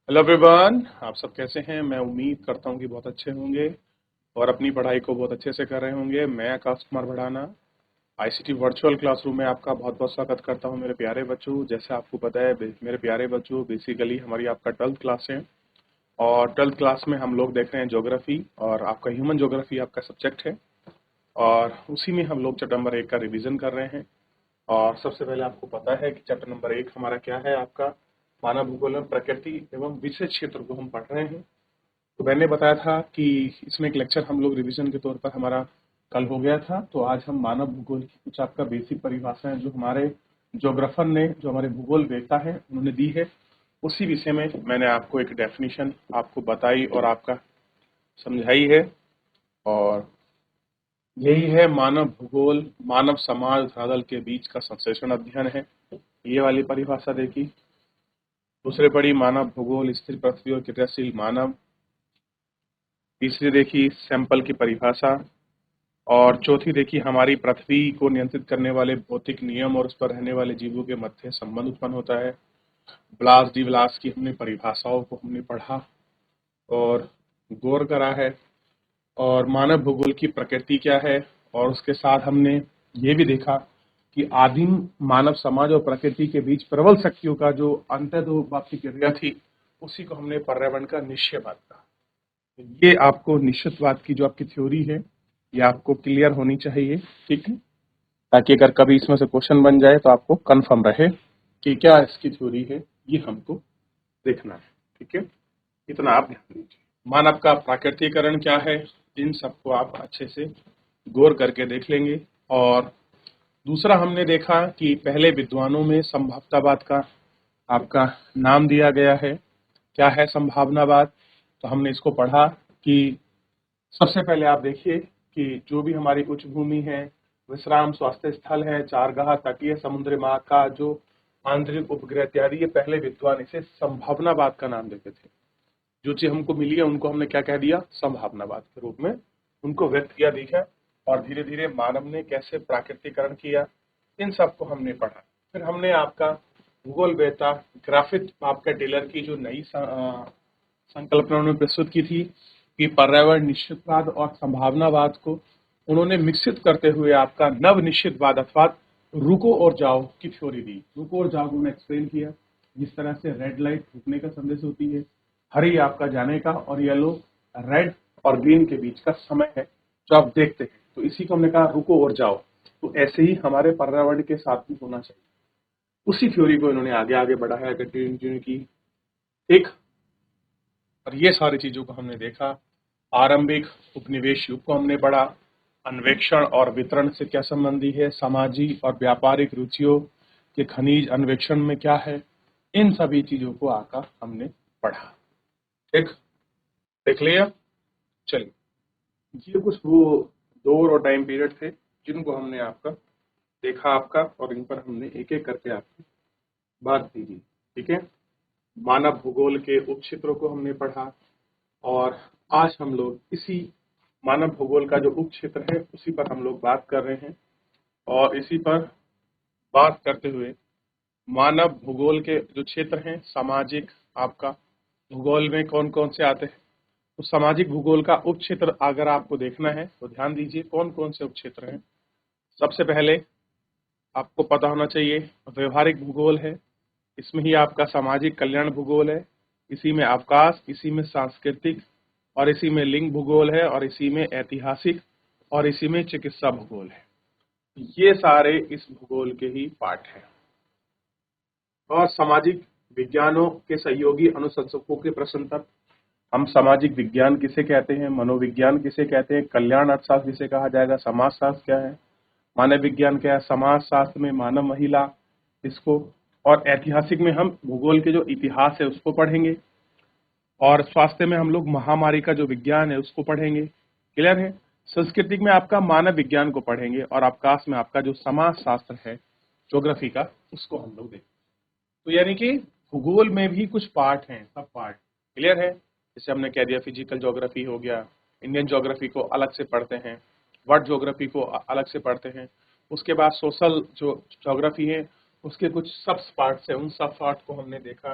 Hello everyone, आप सब कैसे हैं। मैं उम्मीद करता हूं कि बहुत अच्छे होंगे और अपनी पढ़ाई को बहुत अच्छे से कर रहे होंगे। मैं Akash Kumar Bhadana ICT virtual classroom में आपका बहुत बहुत स्वागत करता हूं। मेरे प्यारे बच्चों, जैसे आपको पता है मेरे प्यारे बच्चों, बेसिकली हमारी आपका 12th क्लास है और 12th क्लास में हम लोग देख रहे हैं ज्योग्राफी और आपका ह्यूमन ज्योग्राफी आपका सब्जेक्ट है और उसी में हम लोग चैप्टर नंबर 1 का रिविजन कर रहे हैं। और सबसे पहले आपको पता है कि चैप्टर नंबर 1 हमारा क्या है, आपका मानव भूगोल में प्रकृति एवं विशेष क्षेत्र को हम पढ़ रहे हैं। तो मैंने बताया था कि इसमें एक लेक्चर हम लोग रिवीजन के तौर पर हमारा कल हो गया था। तो आज हम मानव भूगोल की कुछ आपका बेसिक परिभाषाएं जो हमारे ज्योग्राफर ने, जो हमारे भूगोल वेत्ता है, उन्होंने दी है, उसी विषय में मैंने आपको एक डेफिनेशन आपको बताई और आपका समझाई है। और यही है मानव भूगोल, मानव समाज धरातल के बीच का संश्लेषण अध्ययन है। ये वाली परिभाषा देखी। दूसरे पढ़ी मानव भूगोल स्थिर पृथ्वी और क्रियाशील मानव। तीसरी देखी सैंपल की परिभाषा। और चौथी देखी हमारी पृथ्वी को नियंत्रित करने वाले भौतिक नियम और उस पर रहने वाले जीवों के मध्य संबंध उत्पन्न होता है। ब्लास डी ब्लास की हमने परिभाषाओं को हमने पढ़ा और गौर करा है। और मानव भूगोल की प्रकृति क्या है, और उसके साथ हमने ये भी देखा कि आदिम मानव समाज और प्रकृति के बीच प्रबल शक्तियों का जो अंतर्दोहवाद की क्रिया थी, उसी को हमने पर्यावरण का निश्चयवाद कहा। ये आपको निश्चितवाद की जो आपकी थ्योरी है, ये आपको क्लियर होनी चाहिए, ठीक है, ताकि अगर कभी इसमें से क्वेश्चन बन जाए तो आपको कंफर्म रहे कि क्या इसकी थ्योरी है, ये हमको देखना है। ठीक है, इतना आप ध्यान दीजिए। मानव का प्राकृतिकरण क्या है, इन सबको आप अच्छे से गौर करके देख लेंगे। और दूसरा हमने देखा कि पहले विद्वानों में संभाव्यतावाद का आपका नाम दिया गया है। क्या है संभावनावाद? तो हमने इसको पढ़ा कि सबसे पहले आप देखिए कि जो भी हमारी उच्च भूमि है, विश्राम स्वास्थ्य स्थल है, चारगाह, तटीय समुद्र मार्ग का जो आंतरिक उपग्रह इत्यादि, ये पहले विद्वान इसे संभावनावाद का नाम देते थे। जो चीज हमको मिली है उनको हमने क्या कह दिया, संभावनावाद के रूप में उनको व्यक्त किया दिखा। और धीरे धीरे मानव ने कैसे प्राकृतिकरण किया, इन सबको हमने पढ़ा। फिर हमने आपका भूगोल वेत्ता ग्राफिक आपका टेलर की जो नई संकल्पना उन्होंने प्रस्तुत की थी कि पर्यावरण निश्चितवाद और संभावनावाद को उन्होंने मिश्रित करते हुए आपका नव निश्चितवाद अथवा रुको और जाओ की थ्योरी दी। रुको और जाओ को उन्होंने एक्सप्लेन किया। जिस तरह से रेड लाइट रुकने का संदेश होती है, हरी आपका जाने का, और येलो रेड और ग्रीन के बीच का समय है जो आप देखते हैं। तो इसी को हमने कहा रुको और जाओ। तो ऐसे ही हमारे पर्यावरण के साथ भी होना चाहिए। उसी थ्योरी को इन्होंने आगे आगे बढ़ाया, कंटिन्यू की। एक और ये सारी चीजों को हमने देखा। आरंभिक उपनिवेश युग को हमने पढ़ा। अन्वेषण और वितरण से क्या संबंधी है, सामाजिक और व्यापारिक रुचियों के खनिज अन्वेषण में क्या है, इन सभी चीजों को आकर हमने पढ़ा। ठीक, देख लिया। चलिए, ये कुछ वो दौर और टाइम पीरियड थे जिनको हमने आपका देखा आपका, और इन पर हमने एक एक करके आपकी बात दी। ठीक है, मानव भूगोल के उपक्षेत्रों को हमने पढ़ा और आज हम लोग इसी मानव भूगोल का जो उपक्षेत्र है उसी पर हम लोग बात कर रहे हैं। और इसी पर बात करते हुए मानव भूगोल के जो क्षेत्र हैं, सामाजिक आपका भूगोल में कौन कौन से आते हैं। तो सामाजिक भूगोल का उपक्षेत्र अगर आपको देखना है तो ध्यान दीजिए कौन कौन से उपक्षेत्र हैं। सबसे पहले आपको पता होना चाहिए व्यवहारिक भूगोल है। इसमें ही आपका सामाजिक कल्याण भूगोल है, इसी में अवकाश, इसी में सांस्कृतिक, और इसी में लिंग भूगोल है, और इसी में ऐतिहासिक, और इसी में चिकित्सा भूगोल है। ये सारे इस भूगोल के ही पार्ट हैं। और सामाजिक विज्ञानों के सहयोगी अनुशंसकों के प्रश्न तक हम सामाजिक विज्ञान किसे कहते हैं, मनोविज्ञान किसे कहते हैं, कल्याण अर्थशास्त्र किसे कहा जाएगा, समाजशास्त्र क्या है, मानव विज्ञान क्या है, समाज शास्त्र में मानव महिला इसको, और ऐतिहासिक में हम भूगोल के जो इतिहास है उसको पढ़ेंगे, और स्वास्थ्य में हम लोग महामारी का जो विज्ञान है उसको पढ़ेंगे। क्लियर है। सांस्कृतिक में आपका मानव विज्ञान को पढ़ेंगे, और अवकाश में आपका जो समाज शास्त्र है ज्योग्राफी का, उसको हम लोग देखेंगे। तो यानी कि भूगोल में भी कुछ पार्ट हैं, सब पार्ट। क्लियर है। जैसे हमने कह दिया फिजिकल ज्योग्राफी हो गया, इंडियन ज्योग्राफी को अलग से पढ़ते हैं, वर्ल्ड ज्योग्राफी को अलग से पढ़ते हैं। उसके बाद सोशल जो ज्योग्राफी है उसके कुछ सब पार्ट्स हैं, उन सब पार्ट को हमने देखा।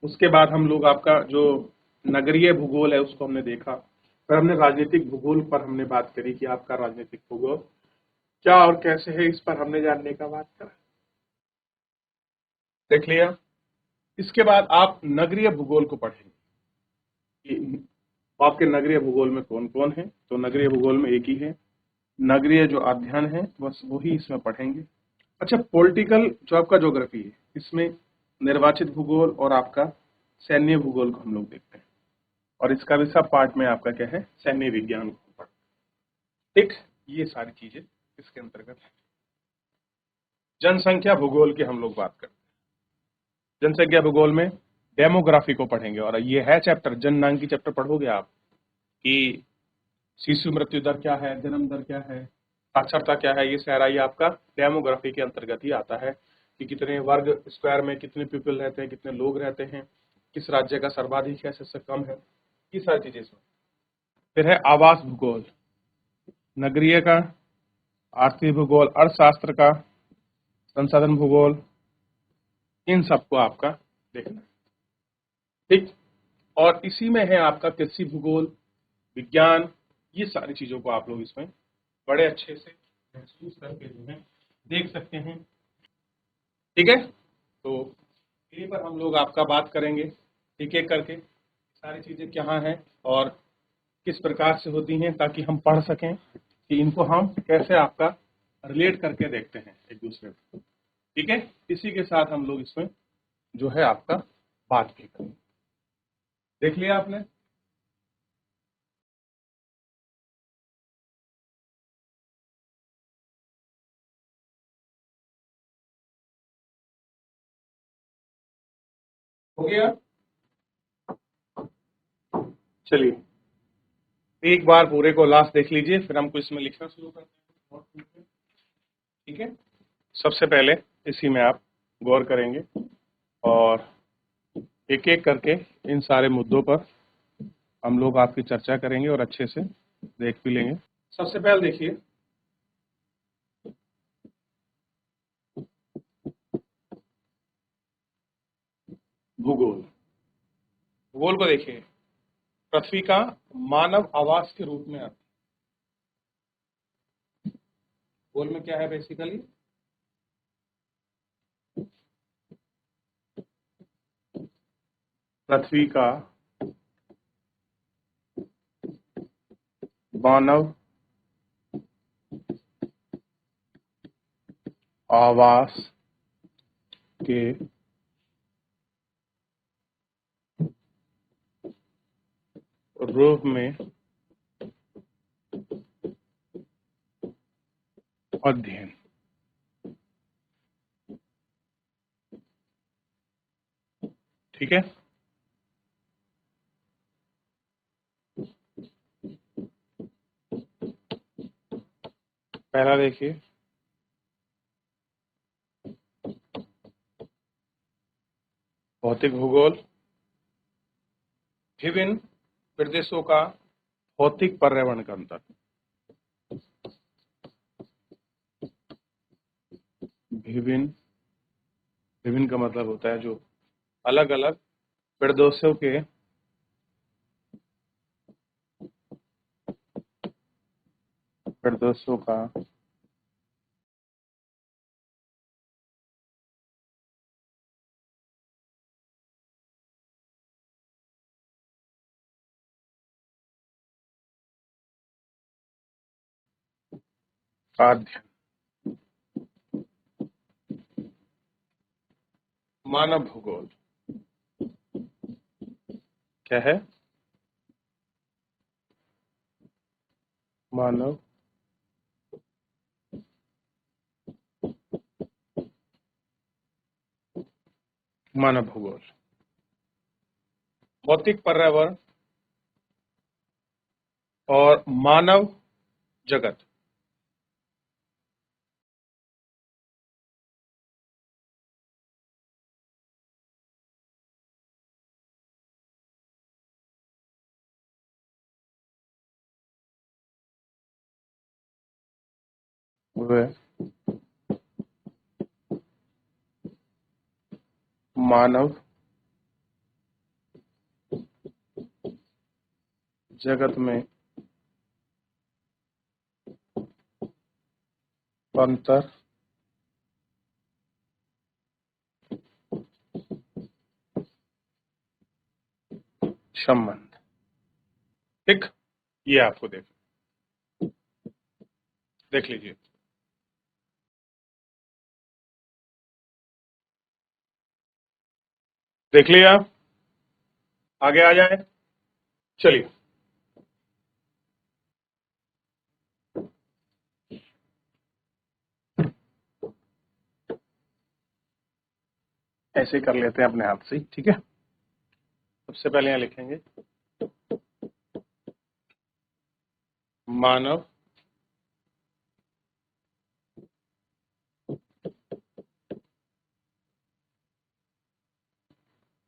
उसके बाद हम लोग आपका जो नगरीय भूगोल है उसको हमने देखा। फिर हमने राजनीतिक भूगोल पर हमने बात करी कि आपका राजनीतिक भूगोल क्या और कैसे है, इस पर हमने जानने का बात करा, देख लिया। इसके बाद आप नगरीय भूगोल को पढ़ेंगे कि आपके नगरीय भूगोल में कौन कौन है। तो नगरीय भूगोल में एक ही है, नगरीय जो अध्ययन है बस वही इसमें पढ़ेंगे। अच्छा, पॉलिटिकल जो आपका ज्योग्राफी है इसमें निर्वाचित भूगोल और आपका सैन्य भूगोल को हम लोग देखते हैं, और इसका भी सब पार्ट में आपका क्या है, सैन्य विज्ञान को पढ़ते हैं। ठीक, ये सारी चीजें इसके अंतर्गत है। जनसंख्या भूगोल की हम लोग बात करते हैं। जनसंख्या भूगोल में डेमोग्राफी को पढ़ेंगे, और ये है चैप्टर, जननांग चैप्टर पढ़ोगे आप कि शिशु मृत्यु दर क्या है, जन्म दर क्या है, साक्षरता क्या है, ये सारा ये आपका डेमोग्राफी के अंतर्गत ही आता है कि कितने वर्ग स्क्वायर में कितने पीपल रहते हैं, कितने लोग रहते हैं, किस राज्य का सर्वाधिक है, सबसे कम है, ये सारी चीजें इसमें। फिर है आवास भूगोल, नगरीय का, आर्थिक भूगोल, अर्थशास्त्र का, संसाधन भूगोल, इन सबको आपका देखना है। ठीक, और इसी में है आपका कृषि भूगोल, विज्ञान, ये सारी चीजों को आप लोग इसमें बड़े अच्छे से महसूस करके जो है देख सकते हैं। ठीक है, तो यहीं पर हम लोग आपका बात करेंगे एक एक करके सारी चीजें क्या हैं और किस प्रकार से होती हैं, ताकि हम पढ़ सकें कि इनको हम कैसे आपका रिलेट करके देखते हैं एक दूसरे को। ठीक है, इसी के साथ हम लोग इसमें जो है आपका बात भी करेंगे। देख लिया आपने? हो गया? चलिए एक बार पूरे को लास्ट देख लीजिए, फिर हमको इसमें लिखना शुरू करते हैं। ठीक है, सबसे पहले इसी में आप गौर करेंगे और एक एक करके इन सारे मुद्दों पर हम लोग आपकी चर्चा करेंगे और अच्छे से देख भी लेंगे। सबसे पहले देखिए, भूगोल। भूगोल को देखिए, पृथ्वी का मानव आवास के रूप में आता है। भूगोल में क्या है बेसिकली, पृथ्वी का मानव आवास के रूप में अध्ययन। ठीक है, पहला देखिए, भौतिक भूगोल, विभिन्न प्रदेशों का भौतिक पर्यावरण का अंतर। विभिन्न, विभिन्न का मतलब होता है जो अलग अलग प्रदेशों के प्रदेशों का अध्ययन। मानव भूगोल क्या है, मानव मानव भूगोल, भौतिक पर्यावरण और मानव जगत। व मानव जगत में अंतर संबंध। ठीक, ये आपको देख लीजिए। देख लिया, आगे आ जाए। चलिए, ऐसे कर लेते हैं अपने हाथ से, ठीक है। सबसे पहले यहां लिखेंगे मानव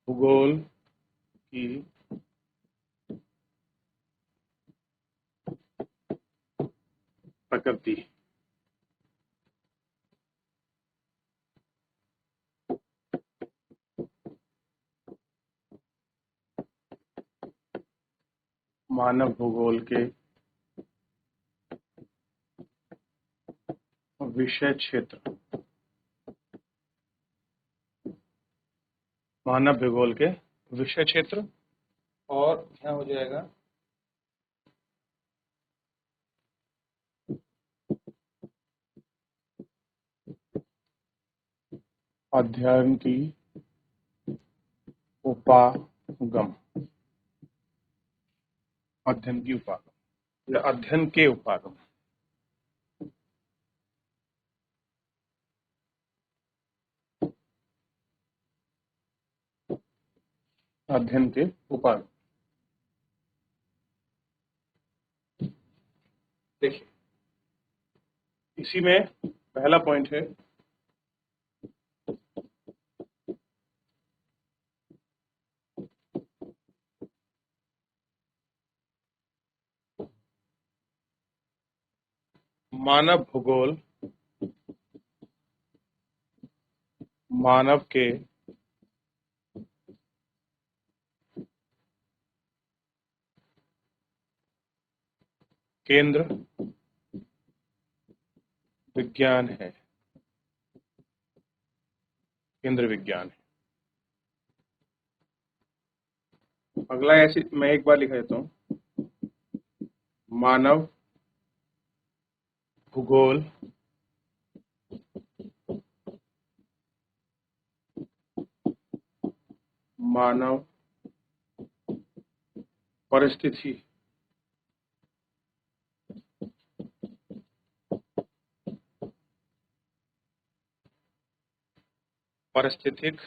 भूगोल की प्रकृति। मानव भूगोल के विषय क्षेत्र। मानव भूगोल के विषय क्षेत्र, और यहाँ हो जाएगा अध्ययन की उपागम। अध्ययन की उपागम या अध्ययन के उपागम। अध्ययन के उपागम। देखिए, इसी में पहला पॉइंट है मानव भूगोल मानव के केंद्र विज्ञान है। केंद्र विज्ञान है। अगला ऐसे मैं एक बार लिख देता हूं, मानव भूगोल मानव परिस्थिति परिस्थितिक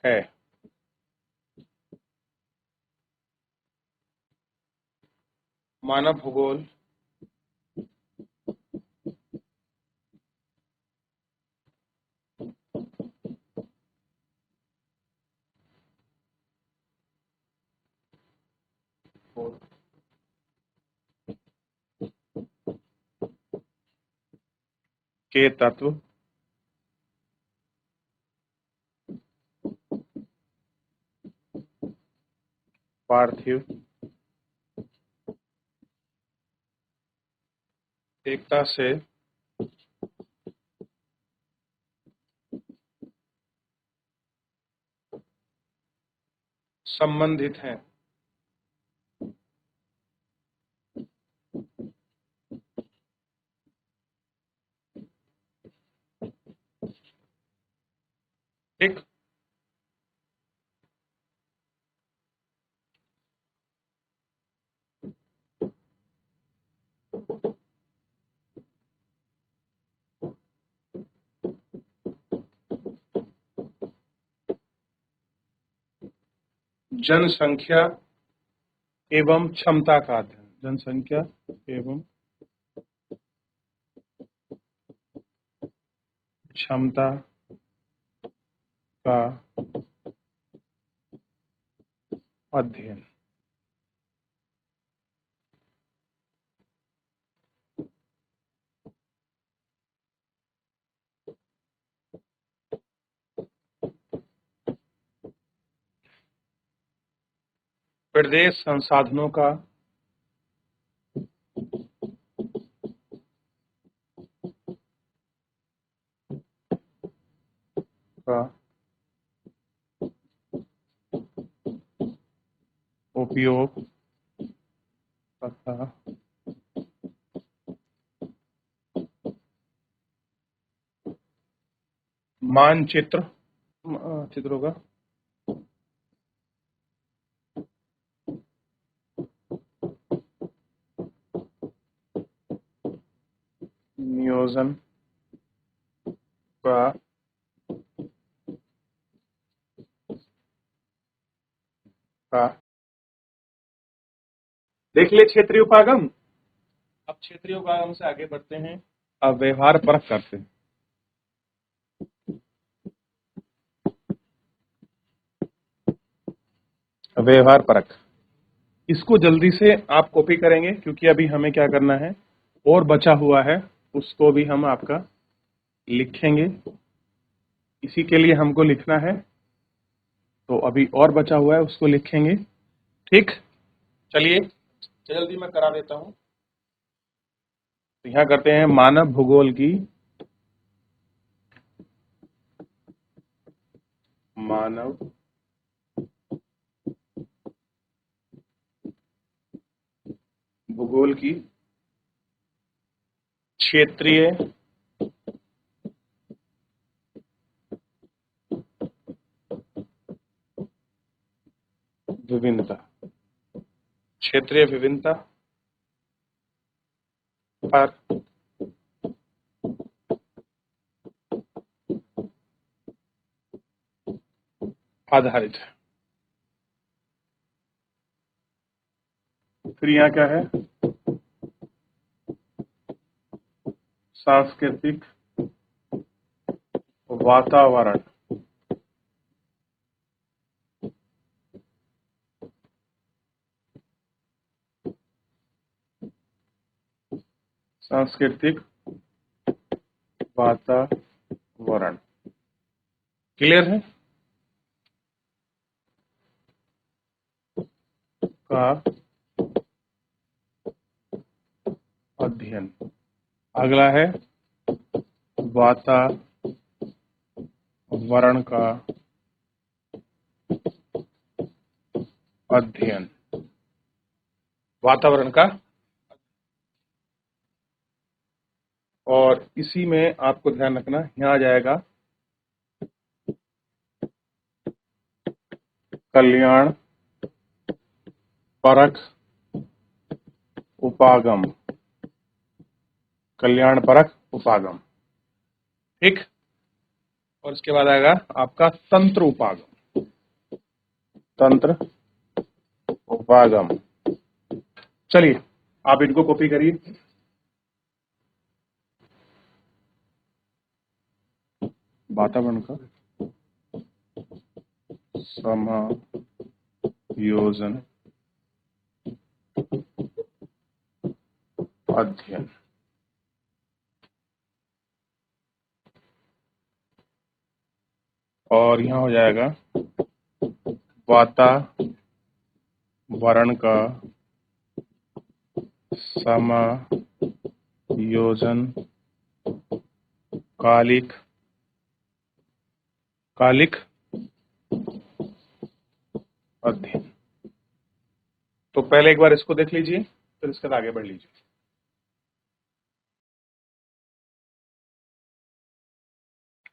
है। मानव भूगोल के तत्व पार्थिव एकता से संबंधित हैं। ठीक, जनसंख्या एवं क्षमता का अध्ययन। जनसंख्या एवं क्षमता का अध्ययन। प्रदेश संसाधनों का उपयोग तथा मानचित्र चित्रों का नियोजन का का देख लिए क्षेत्रीय उपागम। अब क्षेत्रीय उपागम से आगे बढ़ते हैं। अब व्यवहार परख करते हैं। व्यवहार परख, इसको जल्दी से आप कॉपी करेंगे क्योंकि अभी हमें क्या करना है, और बचा हुआ है उसको भी हम आपका लिखेंगे। इसी के लिए हमको लिखना है, तो अभी और बचा हुआ है उसको लिखेंगे। ठीक, चलिए जल्दी मैं करा देता हूं। तो यहाँ करते हैं मानव भूगोल की मानव भूगोल की क्षेत्रीय विभिन्नता, क्षेत्रीय विभिन्नता पर आधारित है। फिर यहाँ क्या है, सांस्कृतिक वातावरण, सांस्कृतिक वातावरण क्लियर है का अध्ययन। अगला है वातावरण का अध्ययन। वातावरण का, और इसी में आपको ध्यान रखना यहाँ आ जाएगा कल्याण परक उपागम। कल्याण परक उपागम, ठीक। और इसके बाद आएगा आपका तंत्र उपागम। तंत्र उपागम, चलिए आप इनको कॉपी करिए। वातावरण का समायोजन अध्ययन। और यहाँ हो जाएगा वातावरण का समायोजन कालिक अध्ययन। तो पहले एक बार इसको देख लीजिए, फिर इसके बाद आगे बढ़ लीजिए।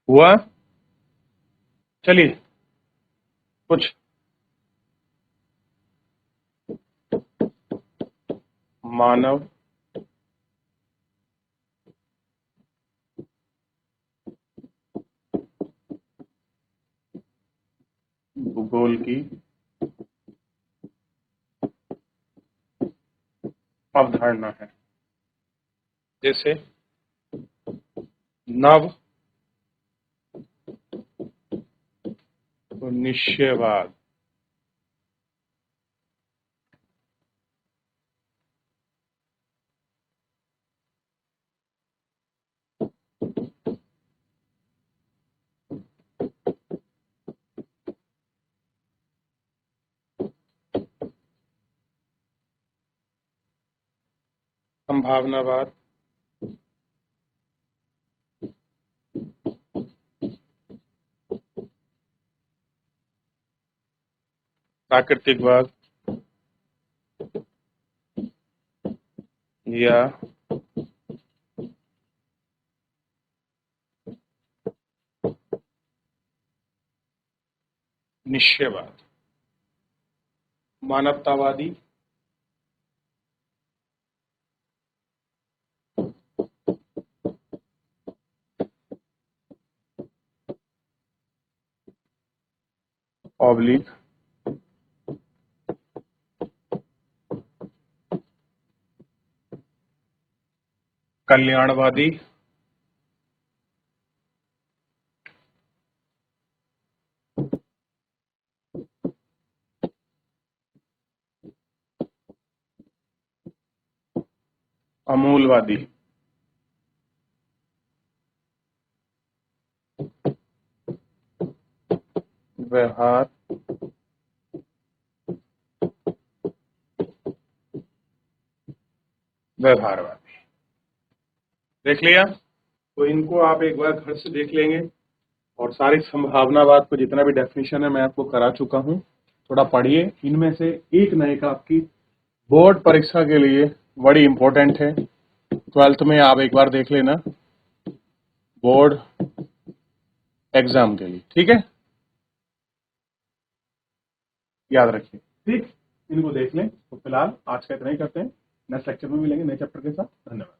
हुआ, चलिए कुछ मानव भूगोल की अवधारणा है, जैसे नव निश्चयवाद, संभावनावाद, प्राकृतिकवाद या निश्चयवाद, मानवतावादी, ऑब्लिक कल्याणवादी, अमूलवादी, व्यवहार, व्यवहारवादी। देख लिया? तो इनको आप एक बार घर से देख लेंगे और सारी संभावनावाद को जितना भी डेफिनेशन है मैं आपको करा चुका हूं। थोड़ा पढ़िए, इनमें से एक नए का आपकी बोर्ड परीक्षा के लिए बड़ी इंपॉर्टेंट है। 12th में आप एक बार देख लेना, बोर्ड एग्जाम के लिए, ठीक है? याद रखिए, ठीक? इनको देख लें। तो फिलहाल आज का इतना ही करते हैं, नेक्स्ट लेक्चर में मिलेंगे नए चैप्टर के साथ। धन्यवाद।